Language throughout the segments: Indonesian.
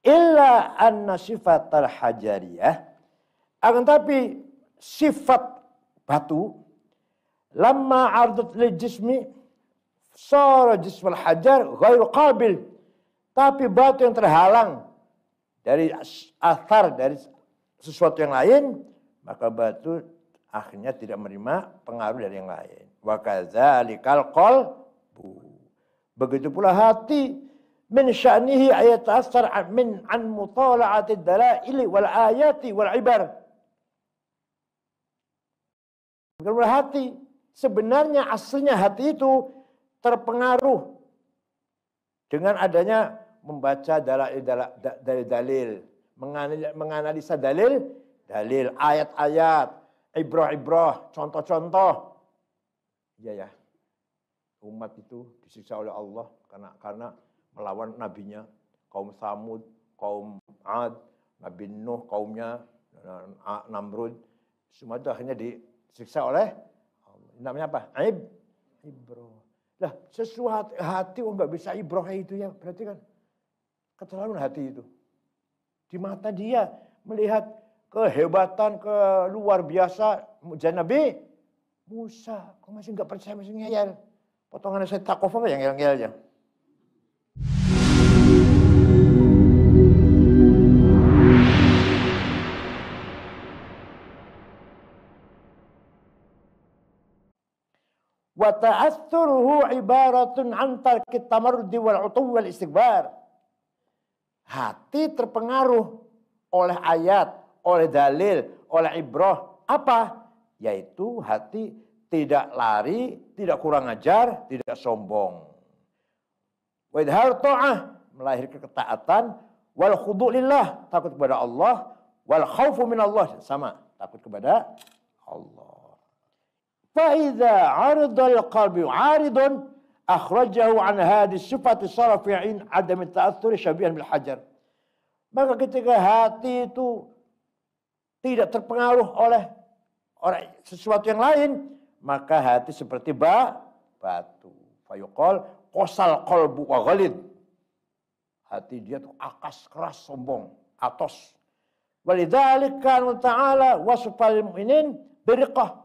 Illa anna sifatal hajariyah. Akan tapi sifat batu. Lamma ardat lil jismi. Sara jismul hajar ghairu qabil. Tapi batu yang terhalang dari athar, dari sesuatu yang lain, maka batu akhirnya tidak menerima pengaruh dari yang lain. Wa kadzalikal qalbu. Begitu pula hati, min sya'nihi ayat asar min an mutala'ati dalail wal ayati wal ibar. Begitu pula hati, sebenarnya aslinya hati itu terpengaruh dengan adanya membaca dalil, menganalisa dalil, ayat-ayat, ibrah-ibrah, contoh-contoh. Iya ya, umat itu disiksa oleh Allah karena melawan nabinya, kaum Samud, kaum Ad, Nabi Nuh, kaumnya Namrud, semua itu akhirnya disiksa oleh Allah. Namanya apa? Ibrah. Lah, sesuatu hati nggak bisa ibrah itu ya, berarti kan keterlaluan hati itu. Di mata dia melihat kehebatan, luar biasa mujizat Nabi Musa. Kok masih nggak percaya, masih ngeyel. Potongan saya takof apa yang ngeyel aja. Wa ta'athuruhu ibaratun an tarkit tamarrudi wal utuw wal istikbar. Hati terpengaruh oleh ayat, oleh dalil, oleh ibrah. Apa? Yaitu hati tidak lari, tidak kurang ajar, tidak sombong. Wa idhar ta'ah, melahirkan ketaatan, wal khudu' lillah, takut kepada Allah, wal khaufu min Allah, sama, takut kepada Allah. فإذا عرض القلب عارض أخرجه عن هذه الصفة صار في عين عدم التأثر شبيها بالحجر. Maka ketika hati itu tidak terpengaruh oleh sesuatu yang lain, maka hati seperti batu. Fayuqal qasal qalbu wa ghalid. Hati dia tuh akas, keras, sombong, atos. Walidzalika ta'ala wasfal mu'minin biriqah.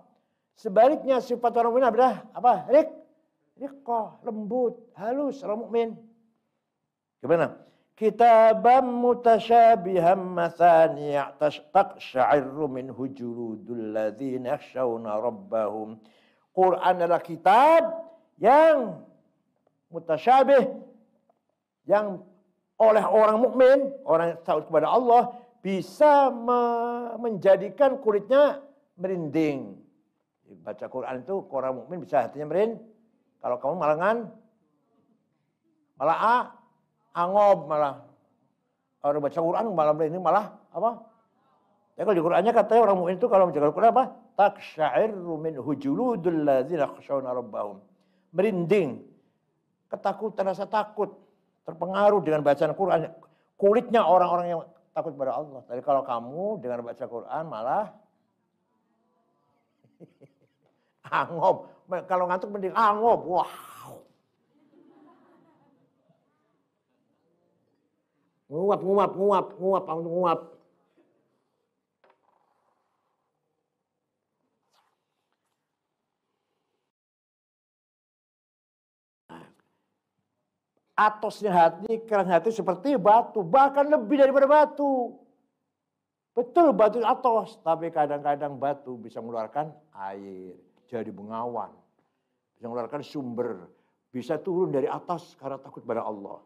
Sebaliknya sifat orang mukmin adalah apa? Riqqah, lembut, halus orang mukmin. Gimana? Kitabam mutasyabihan mathani taqsha'irru minhu juludul ladzina yakhshawna rabbahum. Quran adalah kitab yang mutasyabih, yang oleh orang mukmin, orang yang taat kepada Allah, bisa menjadikan kulitnya merinding. Baca Quran itu orang mukmin bisa hatinya merinding. Kalau kamu malah angob, malah orang baca Quran malah merinding, malah apa? Ya kalau di Qurannya katanya orang mukmin itu kalau menjaga Quran apa? Taqsha'irru minhu juludul ladzina yakhshawna rabbahum. Merinding, ketakutan, rasa takut, terpengaruh dengan bacaan Quran. Kulitnya orang-orang yang takut kepada Allah. Tapi kalau kamu dengan baca Quran malah angob. Kalau ngantuk mending angob. Wow. Nguap. Atosnya hati, keras hati seperti batu. Bahkan lebih daripada batu. Betul batu atos. Tapi kadang-kadang batu bisa mengeluarkan air. Jadi bengawan, bisa mengeluarkan sumber, bisa turun dari atas karena takut pada Allah.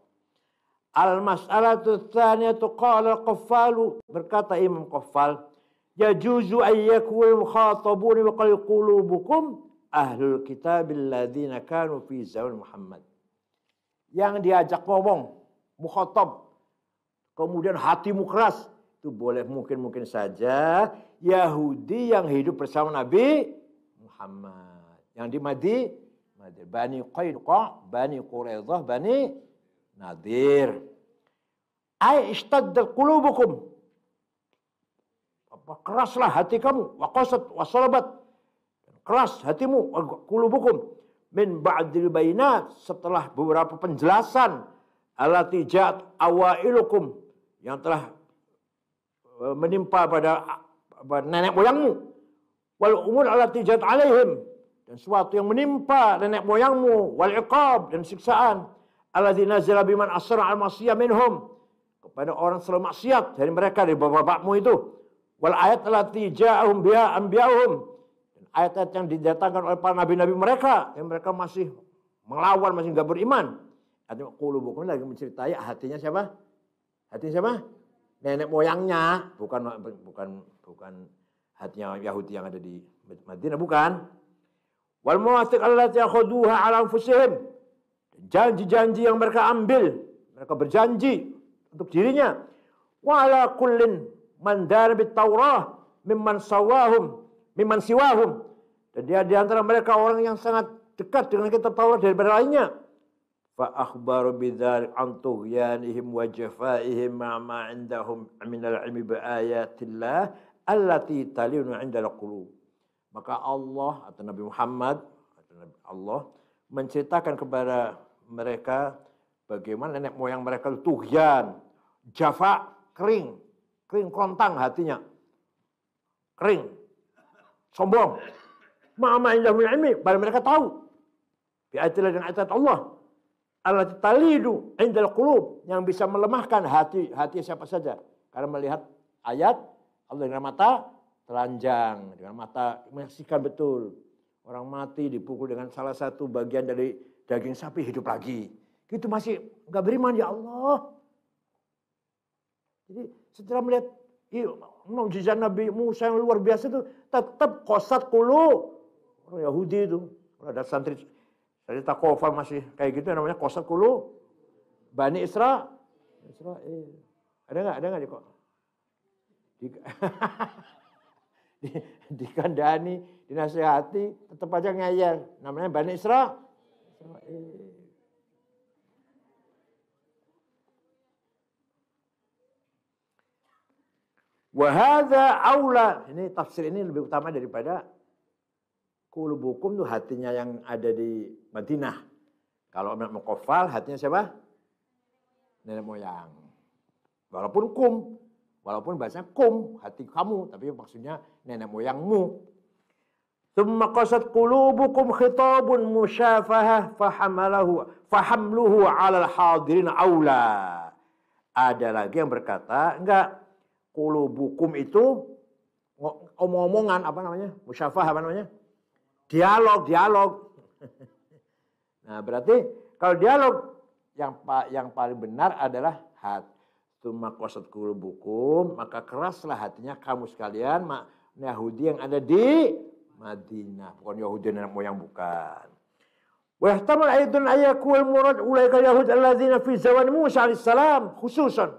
Al-mas'alatu tsaniyatu qala al-Qaffalu, berkata Imam Qaffal, yajuzu ayyakul mukhatabun wa qulubukum ahlul kitabil ladzina kanu fi zaman Muhammad. Yang diajak ngomong, mukhatab, kemudian hatimu keras, itu boleh mungkin saja Yahudi yang hidup bersama Nabi Muhammad. Yang di Madinah, Bani Qainuqa, Bani Quraidah, Bani Nadir. Ai ishtaddat qulubukum. Keraslah hati kamu, wa qasat wa salabat. Keras hatimu, qulubukum min ba'dil bayinat, setelah beberapa penjelasan allati ja'at awailukum yang telah menimpa pada nenek moyangmu. Wal umur allati jat alaihim, dan sesuatu yang menimpa nenek moyangmu. Wal iqab, dan siksaan. Alladzi nazala biman asra al masiyah minhum, kepada orang selalu maksiat dari mereka, dari bapak-bapakmu itu. Wal ayat allati ja'ahum biha anbiya'uhum, dan ayat-ayat yang didatangkan oleh para nabi-nabi mereka, yang mereka masih melawan, masih enggak beriman. Artinya qulubukum lagi menceritai hatinya siapa? Hatinya siapa? Nenek moyangnya, bukan hatinya Yahudi yang ada di Madinah, bukan. Wal mawathiq allati yakhuduha ala anfusihim, janji-janji yang mereka ambil, mereka berjanji untuk dirinya. Wa ala kullin man dar bit Taurah mimman siwahum, dan dia di antara mereka orang yang sangat dekat dengan kitab Taurat daripada lainnya. Fa akhbaru bidzalik an tughyanihim wa jafaihim ma indahum min al-ilmi bi ayatillah allati talinu 'inda al-qulub. Maka Allah atau Nabi Muhammad atau Nabi Allah menceritakan kepada mereka bagaimana nenek moyang mereka itu tughyan, jafa, kering kerontang hatinya. Kering, sombong. Ma indahum min ilmi, padahal mereka tahu bi ayatillah, dan ayat Allah. Allati talidu 'inda al-qulub, yang bisa melemahkan hati siapa saja. Karena melihat ayat Allah dengan mata telanjang, dengan mata menyaksikan betul. Orang mati dipukul dengan salah satu bagian dari daging sapi hidup lagi. Gitu masih enggak beriman, ya Allah. Jadi setelah melihat mukjizat Nabi Musa yang luar biasa itu, tetap qasat qulub orang Yahudi itu. Ada santri takofal masih kayak gitu, namanya qasat qulub Bani Israel. Ada nggak kok? Dikandani, dinasihati, tetap aja ngeyel. Namanya Bani Israel. Wahada aula, ini tafsir ini lebih utama daripada qulubukum tuh hatinya yang ada di Madinah. Kalau anak Muqaffal hatinya siapa? Nenek moyang. Walaupun bahasanya kum, hati kamu, tapi maksudnya nenek moyangmu. Tsumma qasat qulubukum khitabun musyafahah fahamluhu 'ala al-hadirin aula. Ada lagi yang berkata, enggak, qulubukum itu omong-omongan, apa namanya? Musyafahah, apa namanya? Dialog. Nah, berarti kalau dialog yang paling benar adalah tsumma qasat qulubukum, maka keraslah hatinya kamu sekalian Yahudi yang ada di Madinah, bukan Yahudi nenek moyang, bukan. Wa yahtamal aidan ayakul murad ulaika yahud alladzina fi zaman Musa alaihi salam khususan.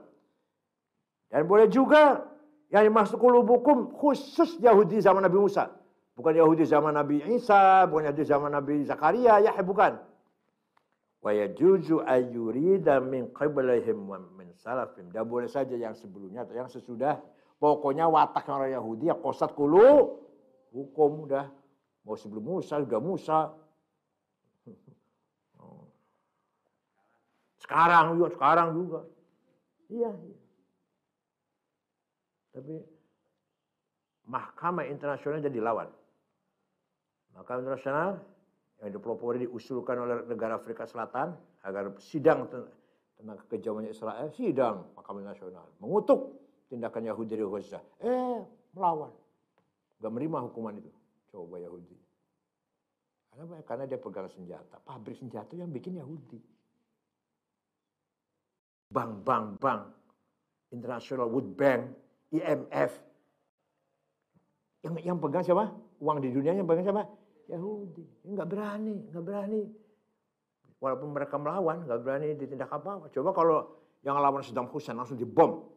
Dan boleh juga yang dimaksud qulubukum khusus Yahudi zaman Nabi Musa. Bukan Yahudi zaman Nabi Isa, bukan Yahudi zaman Nabi Zakaria, bukan. Wa yajuzu ayyurida min qablihim wa min salafim. Dan boleh saja yang sebelumnya atau yang sesudah. Pokoknya watak orang Yahudi ya qasat qulub hukum udah. Mau sebelum Musa juga Musa. Sekarang juga. Iya. Tapi Mahkamah Internasional jadi lawan. Mahkamah Internasional yang dipelopori diusulkan oleh negara Afrika Selatan agar sidang tentang kekejamannya Israel, sidang Mahkamah Internasional mengutuk tindakan Yahudi di Gaza. Melawan. Gak menerima hukuman itu. Coba Yahudi. Karena dia pegang senjata. Pabrik senjata yang bikin Yahudi. Bank. International World Bank, IMF. Yang pegang siapa? Uang di dunia yang pegang siapa? Yahudi. Nggak berani. Walaupun mereka melawan, nggak berani ditindak apa-apa. Coba kalau yang lawan Saddam Hussein langsung dibom.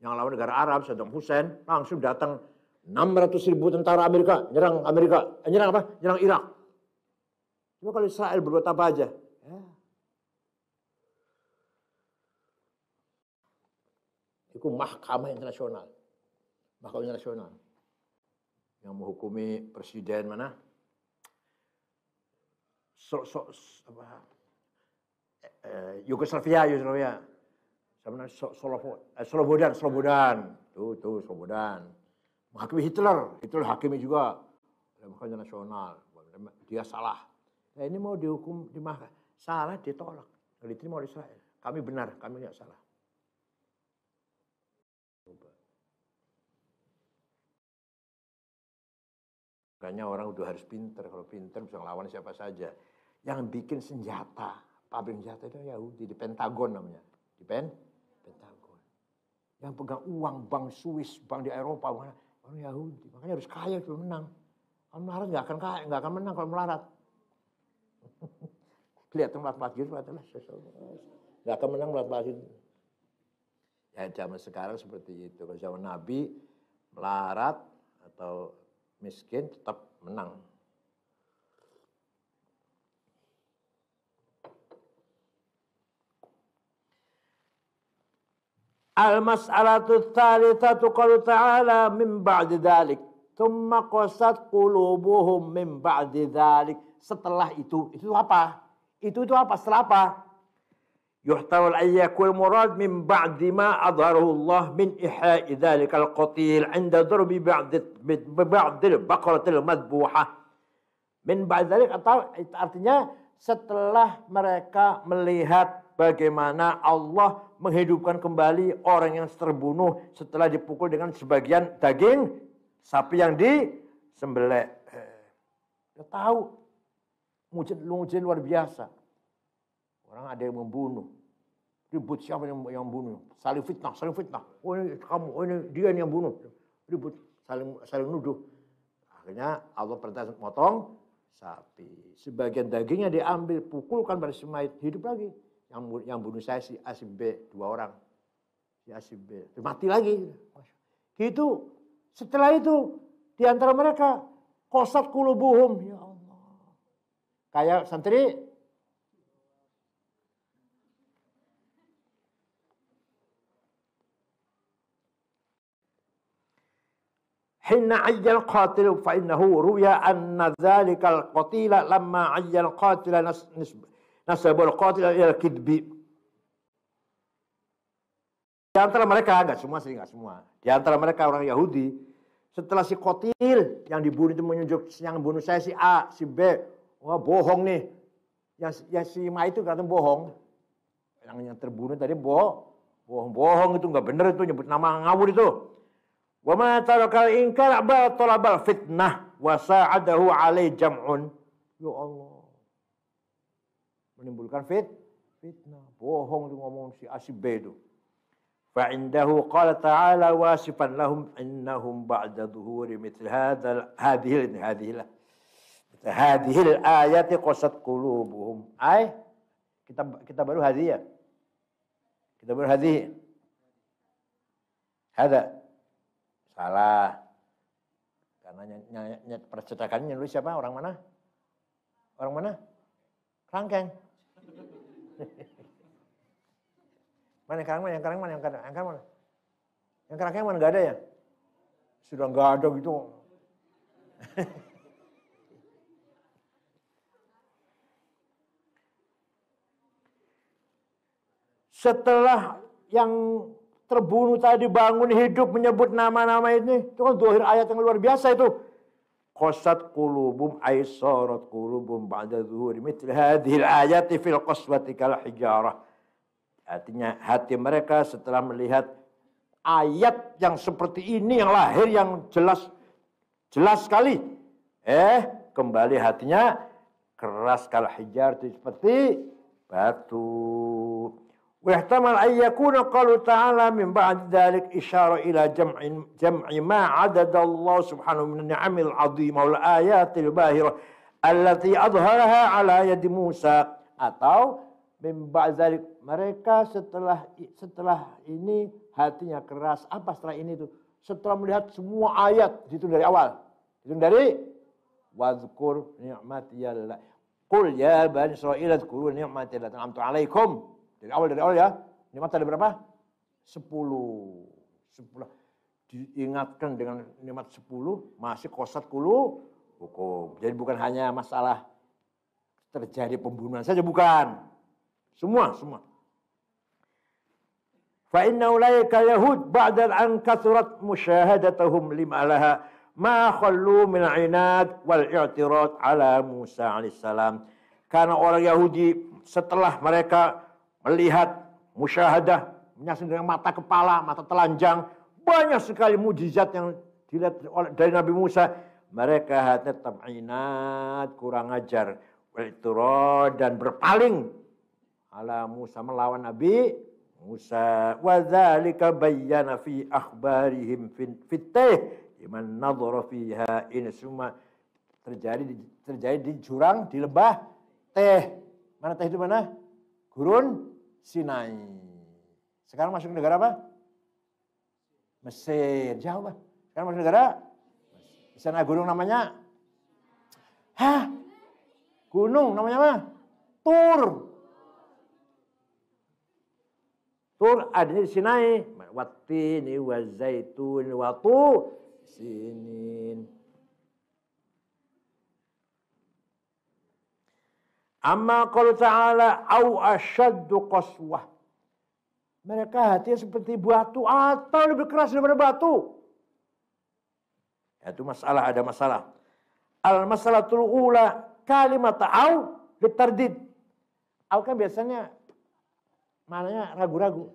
Yang lawan negara Arab, Saddam Hussein, langsung datang 600.000 tentara Amerika. Nyerang apa? Nyerang Irak. Coba kalau Israel berbuat apa aja. Itu Mahkamah Internasional. Yang menghukumi presiden mana? Yugoslavia. Slobodan. Tuh Slobodan. Menghakimi Hitler hakimi juga. Makanya nasional. Dia salah. Nah, ini mau dihukum di mahkamah. Salah ditolak. Diterima oleh Israel. Kami benar, kami tidak salah. Makanya orang udah harus pinter. Kalau pinter bisa ngelawan siapa saja. Yang bikin senjata, pabrik senjata itu Yahudi. Di Pentagon namanya. Di Pentagon. Yang pegang uang, bank Swiss, bank di Eropa. Orang Yahudi. Makanya harus kaya kalau menang. Kalau melarat nggak akan kaya, nggak akan menang kalau melarat. Kelihatan melarat gitu, nggak akan menang melarat gitu. Ya zaman sekarang seperti itu. Kalau zaman Nabi melarat atau miskin tetap menang. Al-mas'alatu tsalitsatu qalu ta'ala min ba'di dzalik tsumma qasat qulubuhum min ba'di dzalik. Setelah itu apa? Itu apa? Setelah apa? Yuhtawal ayyakul murad min ba'di ma adharahu Allah min ihya'i dzalikal qatil 'inda darbi ba'dil baqaratil madbuhah. Min ba'di dzalik atau artinya setelah mereka melihat bagaimana Allah menghidupkan kembali orang yang terbunuh setelah dipukul dengan sebagian daging sapi yang disembelih. Kita tahu mujizat luar biasa. Orang ada yang membunuh. Ribut siapa yang membunuh? Saling fitnah. Oh ini kamu, oh ini dia yang bunuh. Ribut, saling nuduh. Akhirnya Allah perintah motong sapi. Sebagian dagingnya diambil, pukulkan pada si mayit, hidup lagi. Yang bunuh saya si A si B, 2 orang. Si A si B. Mati lagi. Gitu. Setelah itu, di antara mereka, qasat qulubuhum. Ya Allah. Kayak santri. Hina ayyal qatil fa innahu ruya anna dzalikal qatila lamma ayyal qatila nasabul qatila ila kidbi. Di antara mereka, enggak semua. Di antara mereka orang Yahudi, setelah si qatil yang dibunuh itu menunjuk yang bunuh saya si A, si B, wah bohong nih. Yang si Ma itu katanya bohong. Yang terbunuh tadi bohong itu enggak benar itu nyebut nama ngawur itu. Wa ma tarakal inkar talabal fitnah wa sa'adahu alai jam'un. Ya Allah. Menimbulkan fitnah. Bohong itu ngomong si A si B itu. Fa indahu qala ta'ala wasifan lahum innahum ba'da dhuhuri mithl hadhihi ayati qasat qulubuhum. Kita baru hadhihi. Kita baru hadhihi. Hada salah. Karena percetakannya nulis siapa? Orang mana? Orang mana? Kerangkeng. Mana kerangkeng? Yang kerangkeng mana? Enggak ada ya? Sudah enggak ada gitu. Setelah yang terbunuh tadi bangun hidup menyebut nama-nama ini. Itu kan zahir ayat yang luar biasa itu. Qasat qulubum ay sarat qulubum ba'da zuhuri mithl hadhil ayati fil qaswati kal hijarah. Artinya hati mereka setelah melihat ayat yang seperti ini yang lahir yang jelas sekali. Kembali hatinya keras kal hijar seperti batu. واحتمل أن يكون قوله تعالى من بعد ذلك إشارة إلى جمع ما عدد الله سبحانه من النعم العظيمة والآيات الباهرة التي أظهرها على يد موسى. Atau min ba'd dzalik mereka setelah ini hatinya keras. Apa setelah ini tuh? Setelah melihat semua ayat itu dari awal. Itu dari wadzkur ni'matiyallah. Qul ya bani Israil dzkuru ni'matiyallati an'amtu 'alaikum. Dari awal ya. Nikmat ada berapa? 10. Diingatkan dengan nikmat 10, masih qasat hukum. Jadi bukan hanya masalah terjadi pembunuhan saja, bukan. Semua. Fa inna ulaika yahud ba'da an kathurat musyahadatuhum lima laha ma khallu min inad wal i'tirad ala Musa alaihissalam. Karena orang Yahudi setelah mereka melihat musyahadah, menyaksikan dengan mata kepala, mata telanjang, banyak sekali mujizat yang dilihat dari Nabi Musa, mereka tetap inad, kurang ajar, wal i'tirad, dan berpaling ala Musa, melawan Nabi Musa. Wa dzalika bayyana fi akhbarihim fitih liman nadhara fiha. Ini semua terjadi di jurang, di lembah Teh. Mana Teh itu mana? Gurun Sinai. Sekarang masuk negara apa? Mesir. Jauh Pak. Sekarang masuk negara? Di sana gunung namanya? Hah? Gunung namanya apa? Tur. Tur adanya di Sinai. Wattini wa zaitun wa tu sinin. Amma qala ta'ala au asyaddu qaswah. Mereka hatinya seperti batu atau lebih keras daripada batu. Itu masalah, ada masalah. Al-masalatul ula kalimat au ditardid. Au kan biasanya maknanya ragu-ragu.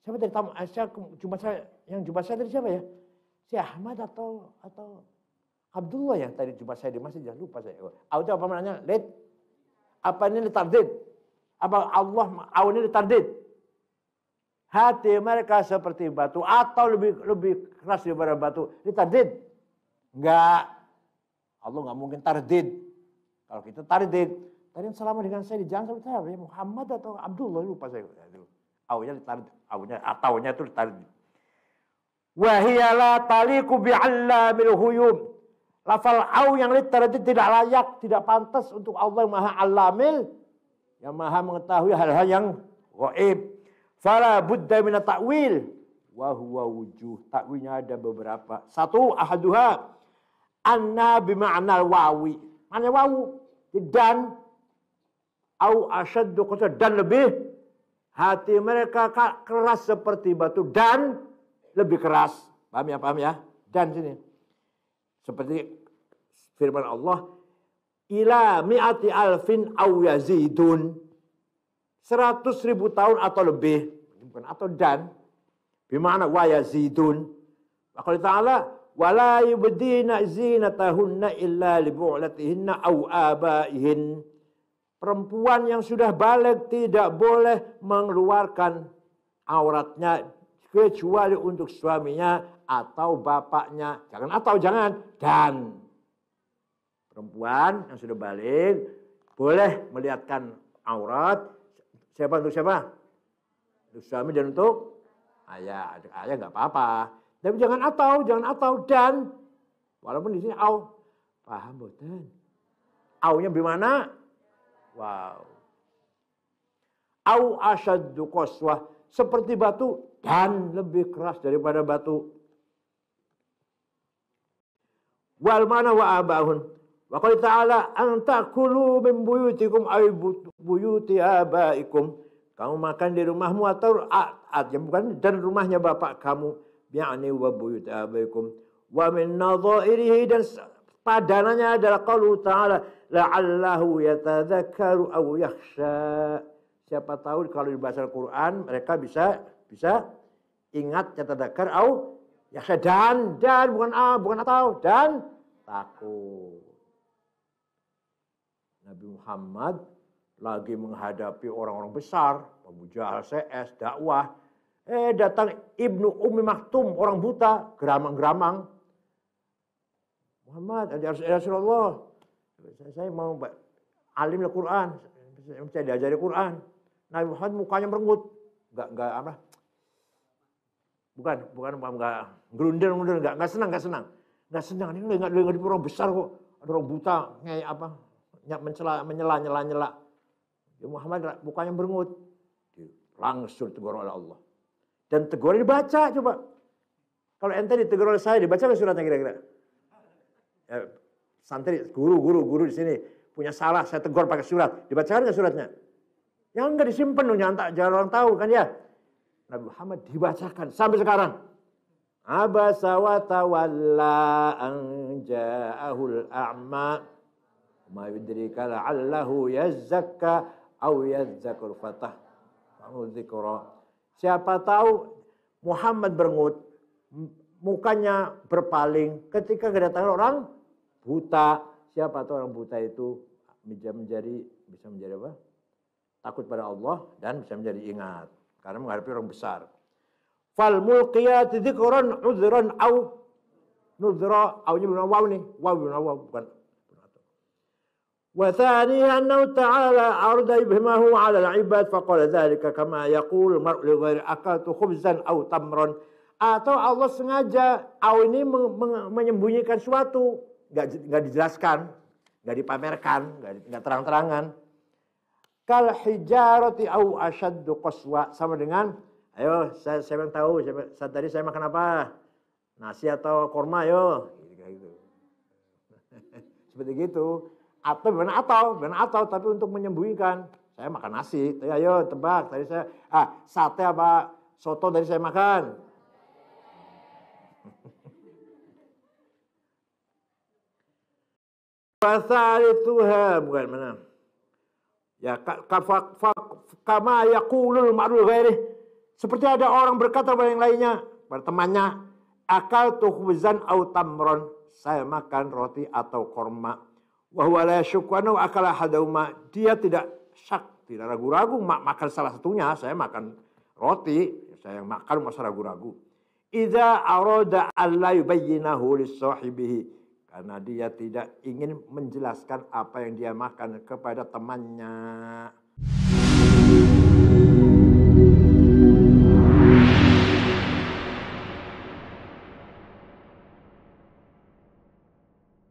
Siapa tadi tamu? Yang jumpa saya tadi siapa ya? Si Ahmad atau Abdullah yang tadi jumpa saya di masjid, jangan lupa saya. Au itu apa maknanya? Apa ini ditardid? Apa Allah au ini ditardid? Hati mereka seperti batu atau lebih keras daripada batu. Ditardid? Enggak. Allah enggak mungkin tardid. Kalau kita tardid, tadi yang selama dengan saya di jalan sama saya, Muhammad atau Abdullah, lupa saya. Aunya ditardid, ataunya itu ditardid. Wa hiya la taliqu bi'allamil huyum. Lafal au yang ditardid tidak layak, tidak pantas untuk Allah yang Maha Alamil, yang Maha mengetahui hal-hal yang gaib. Fala budda min ta'wil wa huwa wujuh. Takwilnya ada beberapa. Satu, ahaduha anna bima'na wawi. Mana wawu? Dan au asyaddu qaswa, dan lebih. Hati mereka keras seperti batu dan lebih keras. Paham ya? Paham ya? Dan sini. Seperti firman Allah, ila mi'ati alfin au yazidun. 100.000 tahun atau lebih. Bukan atau dan. Bimana wa yazidun. Maka ta'ala, wala yubdina zinatahunna illa libu'latihinna au abaihin. Perempuan yang sudah balik tidak boleh mengeluarkan auratnya kecuali untuk suaminya atau bapaknya. Jangan atau, jangan. Dan. Perempuan yang sudah balik boleh melihatkan aurat. Siapa untuk siapa? Untuk suami dan untuk ayah. Ayah nggak apa-apa. Tapi jangan atau, dan. Walaupun di sini au. Paham boten? Aunya bagaimana? Wow. Au asyaddu qaswah, seperti batu dan lebih keras daripada batu. Wal mana wa abahun. Wa qala ta'ala an ta'kulu min buyutikum ay buyuti abaikum. Kamu makan di rumahmu atau bukan dan rumahnya bapak kamu. Bi'ani wa buyuti abaikum. Wa min nadhairihi, dan padanannya adalah qaulu ta'ala la'allahu yatadzakkaru aw yakhsha. Siapa tahu kalau dibaca Al-Qur'an mereka bisa ingat yatadzakkar aw yakhsha, dan bukan atau, dan takut. Nabi Muhammad lagi menghadapi orang-orang besar, Abu Jahal, CS, dakwah. Datang Ibnu Ummi Maktum, orang buta, geramang-geramang. Muhammad, ya Rasulullah, saya mau alim Al-Quran, saya diajari Quran. Nabi Muhammad mukanya merengut, enggak apa? Bukan enggak gerunder, enggak senang. Enggak senang, ini enggak orang besar kok, ada orang buta, kayak apa? Menyela. Muhammad mukanya merengut, langsung ditegur oleh Allah. Dan tegurnya dibaca, coba. Kalau ente ditegur oleh saya, dibaca nggak suratnya kira-kira? Ya, santri, guru di sini punya salah, saya tegur pakai surat, dibacakan nggak suratnya? Yang nggak disimpan dong, jangan orang tahu kan ya. Nabi Muhammad dibacakan sampai sekarang. Abasa wa tawalla an ja'ahul a'ma ma yudrika la'allahu yazzakka aw yazzakur fatah. Siapa tahu Muhammad berengut, mukanya berpaling ketika kedatangan orang buta. Siapa tahu orang buta itu bisa menjadi apa? Takut pada Allah dan bisa menjadi ingat karena menghadapi orang besar. Fal mulqiyati dzikran udhran au nudhra, aunya belum waw nih, waw bukan. Wa thaniya annahu ta'ala arda ibhamahu 'ala al-'ibad faqala dzalika kama yaqul mar'u li ghairi akaltu khubzan aw tamran. Atau Allah sengaja ini menyembunyikan suatu, enggak dijelaskan, enggak dipamerkan, enggak terang-terangan. Kal hijarati aw ashaddu qaswa, sama dengan ayo saya yang tahu, tadi saya makan apa? Nasi atau korma, ayo. Gitu. Seperti gitu. Atau benar tapi untuk menyembunyikan. Saya makan nasi, ayo tebak. Tadi saya, sate apa soto tadi saya makan. Pasal itu bukan mana? Ya kama yaqulul ma'rul ghairi. Seperti ada orang berkata kepada yang lainnya, pada temannya, akal tuhwizan au tamron, saya makan roti atau korma. Wa huwa la yashukku annahu akala hadauma. Dia tidak syak, tidak ragu-ragu makan salah satunya. Saya makan roti, saya makan masa ragu-ragu. Idza arada alla yubayyinahu lis-sahibihi, karena dia tidak ingin menjelaskan apa yang dia makan kepada temannya.